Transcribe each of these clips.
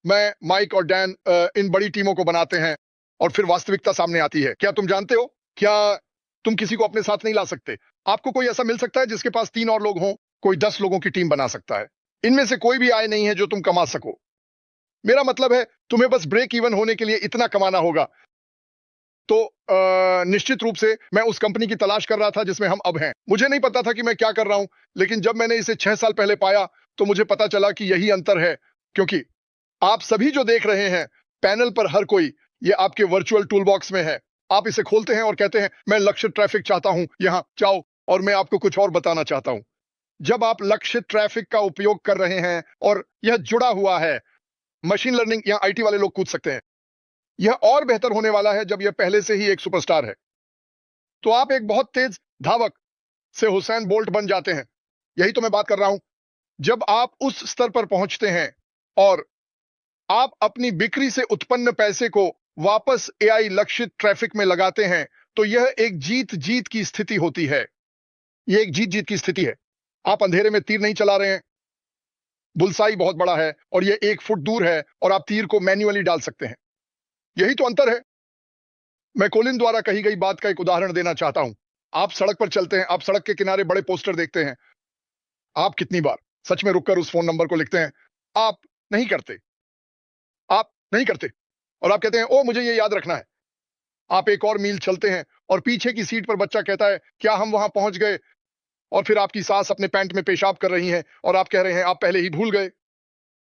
मैं, माइक और डैन इन बड़ी टीमों को बनाते हैं और फिर वास्तविकता सामने आती है। क्या तुम जानते हो, क्या तुम किसी को अपने साथ नहीं ला सकते? आपको कोई ऐसा मिल सकता है जिसके पास 3 और लोग हों? कोई 10 लोगों की टीम बना सकता है। इनमें से कोई भी आय नहीं है जो तुम कमा सको। मेरा मतलब है, तुम्हें बस ब्रेक इवन होने के लिए इतना कमाना होगा। तो निश्चित रूप से मैं उस कंपनी की तलाश कर रहा था जिसमें हम अब हैं। मुझे नहीं पता था कि मैं क्या कर रहा हूं, लेकिन जब मैंने इसे 6 साल पहले पाया तो मुझे पता चला कि यही अंतर है। क्योंकि आप सभी जो देख रहे हैं पैनल पर, हर कोई ये आपके वर्चुअल टूल बॉक्स में है। आप इसे खोलते हैं और कहते हैं, मैं लक्ष्य ट्रैफिक चाहता हूं, यहां जाओ। और मैं आपको कुछ और बताना चाहता हूं। जब आप लक्ष्य ट्रैफिक का उपयोग कर रहे हैं और यह जुड़ा हुआ है, मशीन लर्निंग या आईटी वाले लोग कूद सकते हैं। यह और बेहतर होने वाला है जब यह पहले से ही एक सुपरस्टार है। तो आप एक बहुत तेज धावक से हुसैन बोल्ट बन जाते हैं। यही तो मैं बात कर रहा हूं। जब आप उस स्तर पर पहुंचते हैं और आप अपनी बिक्री से उत्पन्न पैसे को वापस एआई लक्षित ट्रैफिक में लगाते हैं, तो यह एक जीत जीत की स्थिति होती है। यह एक जीत जीत की स्थिति है। आप अंधेरे में तीर नहीं चला रहे हैं। बुलसाई बहुत बड़ा है और यह 1 फुट दूर है और आप तीर को मैन्युअली डाल सकते हैं। यही तो अंतर है। मैं कोलिन द्वारा कही गई बात का एक उदाहरण देना चाहता हूं। आप सड़क पर चलते हैं, आप सड़क के किनारे बड़े पोस्टर देखते हैं। आप कितनी बार सच में रुककर उस फोन नंबर को लिखते हैं? आप नहीं करते। आप नहीं करते। और आप कहते हैं, ओ मुझे ये याद रखना है। आप एक और मील चलते हैं और पीछे की सीट पर बच्चा कहता है, क्या हम वहां पहुंच गए? और फिर आपकी सास अपने पैंट में पेशाब कर रही है और आप कह रहे हैं, आप पहले ही भूल गए।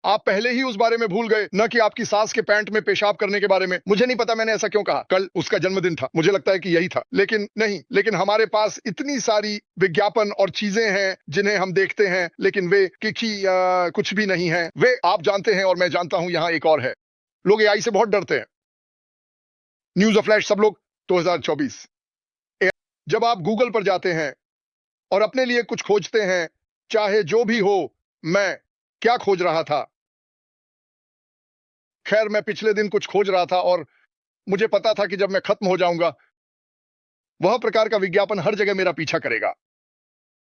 आप पहले ही उस बारे में भूल गए, न कि आपकी सास के पैंट में पेशाब करने के बारे में। मुझे नहीं पता मैंने ऐसा क्यों कहा। कल उसका जन्मदिन था, मुझे लगता है कि यही था। लेकिन नहीं, लेकिन हमारे पास इतनी सारी विज्ञापन और चीजें हैं जिन्हें हम देखते हैं, लेकिन वे कुछ भी नहीं है। वे आप जानते हैं और मैं जानता हूं। यहां एक और है। लोग एआई से बहुत डरते हैं। न्यूज ऑफ फ्लैश सब लोग 2024। जब आप गूगल पर जाते हैं और अपने लिए कुछ खोजते हैं, चाहे जो भी हो, मैं क्या खोज रहा था? खैर, मैं पिछले दिन कुछ खोज रहा था और मुझे पता था कि जब मैं खत्म हो जाऊंगा, वह प्रकार का विज्ञापन हर जगह मेरा पीछा करेगा।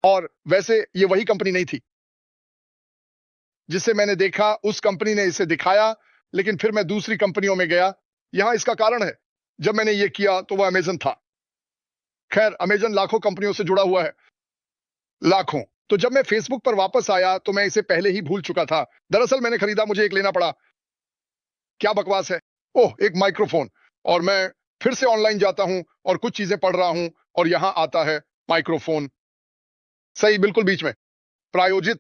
और वैसे ये वही कंपनी नहीं थी जिसे मैंने देखा। उस कंपनी ने इसे दिखाया, लेकिन फिर मैं दूसरी कंपनियों में गया। यहां इसका कारण है। जब मैंने ये किया तो वह अमेजन था। खैर, अमेजन लाखों कंपनियों से जुड़ा हुआ है, लाखों। तो जब मैं फेसबुक पर वापस आया तो मैं इसे पहले ही भूल चुका था। दरअसल मैंने खरीदा, मुझे एक लेना पड़ा। क्या बकवास है। ओह, एक माइक्रोफोन। और मैं फिर से ऑनलाइन जाता हूं और कुछ चीजें पढ़ रहा हूं और यहां आता है माइक्रोफोन। सही, बिल्कुल बीच में। प्रायोजित।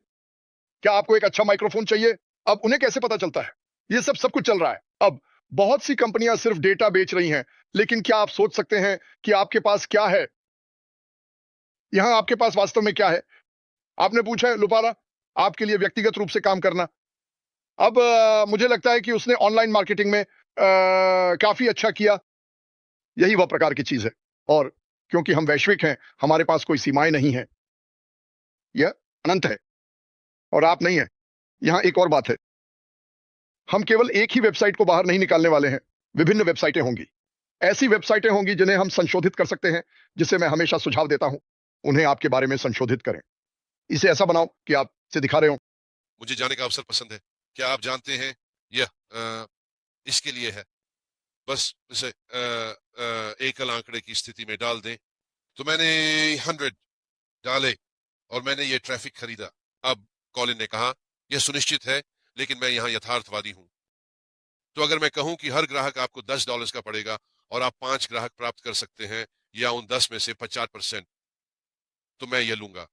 क्या आपको एक अच्छा माइक्रोफोन चाहिए? अब उन्हें कैसे पता चलता है? ये सब कुछ चल रहा है। अब बहुत सी कंपनियां सिर्फ डेटा बेच रही हैं, लेकिन क्या आप सोच सकते हैं कि आपके पास क्या है? यहां आपके पास वास्तव में क्या है? आपने पूछा है, लुपारा, आपके लिए व्यक्तिगत रूप से काम करना। अब मुझे लगता है कि उसने ऑनलाइन मार्केटिंग में काफी अच्छा किया। यही वह प्रकार की चीज है। और क्योंकि हम वैश्विक हैं, हमारे पास कोई सीमाएं नहीं है। यह अनंत है और आप नहीं है। यहां एक और बात है। हम केवल एक ही वेबसाइट को बाहर नहीं निकालने वाले हैं। विभिन्न वेबसाइटें होंगी। ऐसी वेबसाइटें होंगी जिन्हें हम संशोधित कर सकते हैं, जिसे मैं हमेशा सुझाव देता हूं। उन्हें आपके बारे में संशोधित करें। इसे ऐसा बनाओ कि आप इसे दिखा रहे हो। मुझे जाने का अवसर पसंद है। क्या आप जानते हैं, यह इसके लिए है। बस इसे एकल आंकड़े की स्थिति में डाल दें। तो मैंने 100 डाले और मैंने ये ट्रैफिक खरीदा। अब कॉलिन ने कहा, यह सुनिश्चित है, लेकिन मैं यहाँ यथार्थवादी हूं। तो अगर मैं कहूं कि हर ग्राहक आपको $10 का पड़ेगा और आप 5 ग्राहक प्राप्त कर सकते हैं, या उन 10 में से 50%, तो मैं ये लूंगा।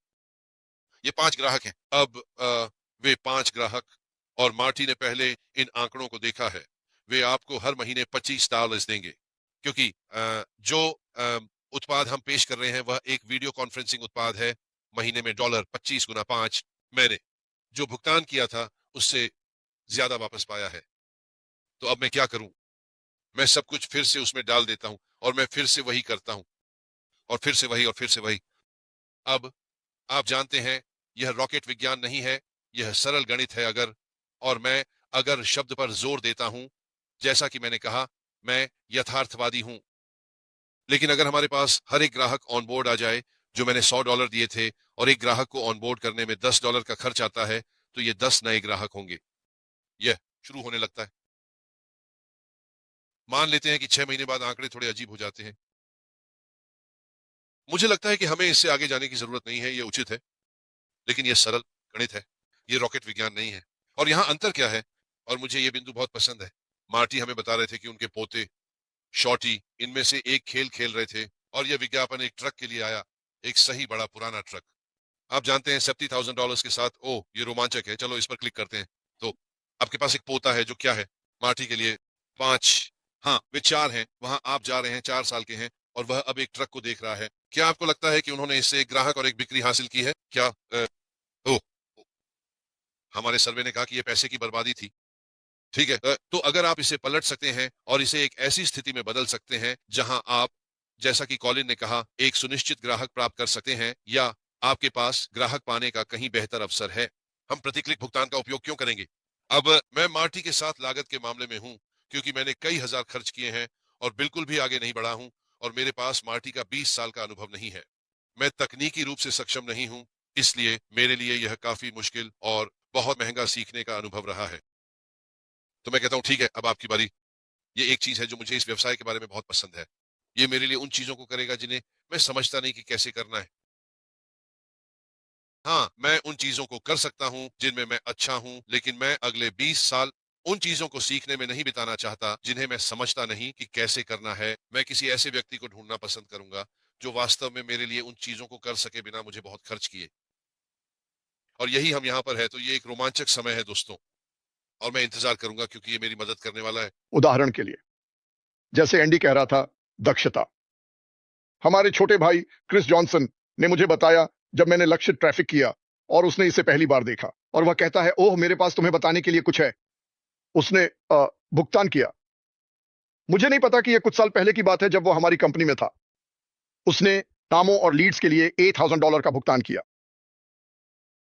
ये 5 ग्राहक हैं। अब वे 5 ग्राहक, और मार्टी ने पहले इन आंकड़ों को देखा है। वे आपको हर महीने $25 देंगे, क्योंकि जो उत्पाद हम पेश कर रहे हैं वह एक वीडियो कॉन्फ्रेंसिंग उत्पाद है। महीने में $25 गुना 5। मैंने जो भुगतान किया था उससे ज्यादा वापस पाया है। तो अब मैं क्या करूं? मैं सब कुछ फिर से उसमें डाल देता हूं और मैं फिर से वही करता हूं और फिर से वही और फिर से वही। अब आप जानते हैं, यह रॉकेट विज्ञान नहीं है, यह सरल गणित है। अगर शब्द पर जोर देता हूं, जैसा कि मैंने कहा, मैं यथार्थवादी हूं। लेकिन अगर हमारे पास हर एक ग्राहक ऑन बोर्ड आ जाए, जो मैंने $100 दिए थे, और एक ग्राहक को ऑन बोर्ड करने में $10 का खर्च आता है, तो ये 10 नए ग्राहक होंगे। यह शुरू होने लगता है। मान लेते हैं कि 6 महीने बाद आंकड़े थोड़े अजीब हो जाते हैं। मुझे लगता है कि हमें इससे आगे जाने की जरूरत नहीं है, ये उचित है, लेकिन ये सरल गणित है, ये रॉकेट विज्ञान नहीं है। और यहाँ अंतर क्या है, और मुझे ये बिंदु बहुत पसंद है। मार्टी हमें बता रहे थे कि उनके पोते शॉर्टी इनमें से एक खेल खेल रहे थे और यह विज्ञापन एक ट्रक के लिए आया, एक सही बड़ा पुराना ट्रक। आप जानते हैं $70,000 के साथ, ओह ये रोमांचक है, चलो इस पर क्लिक करते हैं। तो आपके पास एक पोता है जो क्या है, मार्टी के लिए 5, हाँ वे 4 हैं, वहां आप जा रहे हैं, 4 साल के हैं, और वह अब एक ट्रक को देख रहा है। क्या आपको लगता है कि उन्होंने इससे एक ग्राहक और एक बिक्री हासिल की है क्या? ओह, हमारे सर्वे ने कहा कि यह पैसे की बर्बादी थी। ठीक है, तो अगर आप इसे पलट सकते हैं और इसे एक ऐसी स्थिति में बदल सकते हैं जहां आप, जैसा कि कॉलिन ने कहा, एक सुनिश्चित ग्राहक प्राप्त कर सकते हैं, या आपके पास ग्राहक पाने का कहीं बेहतर अवसर है, हम प्रतिक्लिक भुगतान का उपयोग क्यों करेंगे? अब मैं मार्टी के साथ लागत के मामले में हूं, क्योंकि मैंने कई हजार खर्च किए हैं और बिल्कुल भी आगे नहीं बढ़ा हूं, और मेरे पास मार्टी का 20 साल का अनुभव नहीं है। मैं तकनीकी रूप से सक्षम नहीं हूं, इसलिए मेरे लिए यह काफी मुश्किल और बहुत महंगा सीखने का अनुभव रहा है। तो मैं कहता हूं ठीक है, अब आपकी बारी। ये एक चीज है जो मुझे इस व्यवसाय के बारे में बहुत पसंद है। ये मेरे लिए उन चीजों को करेगा जिन्हें मैं समझता नहीं कि कैसे करना है। हाँ, मैं उन चीजों को कर सकता हूं जिनमें मैं अच्छा हूं, लेकिन मैं अगले 20 साल उन चीजों को सीखने में नहीं बिताना चाहता जिन्हें मैं समझता नहीं कि कैसे करना है। मैं किसी ऐसे व्यक्ति को ढूंढना पसंद करूंगा जो वास्तव में मेरे लिए उन चीजों को कर सके बिना मुझे बहुत खर्च किए। और यही हम यहाँ पर है। तो ये एक रोमांचक समय है दोस्तों, और मैं इंतजार करूंगा क्योंकि ये मेरी मदद करने वाला है। उदाहरण के लिए, जैसे एंडी कह रहा था, दक्षता। हमारे छोटे भाई क्रिस जॉनसन ने मुझे बताया जब मैंने लक्षित ट्रैफिक किया और उसने इसे पहली बार देखा, और वह कहता है, ओह मेरे पास तुम्हें बताने के लिए कुछ है। उसने भुगतान किया। मुझे नहीं पता कि यह कुछ साल पहले की बात है जब वो हमारी कंपनी में था। उसने नामों और लीड्स के लिए $8,000 का भुगतान किया।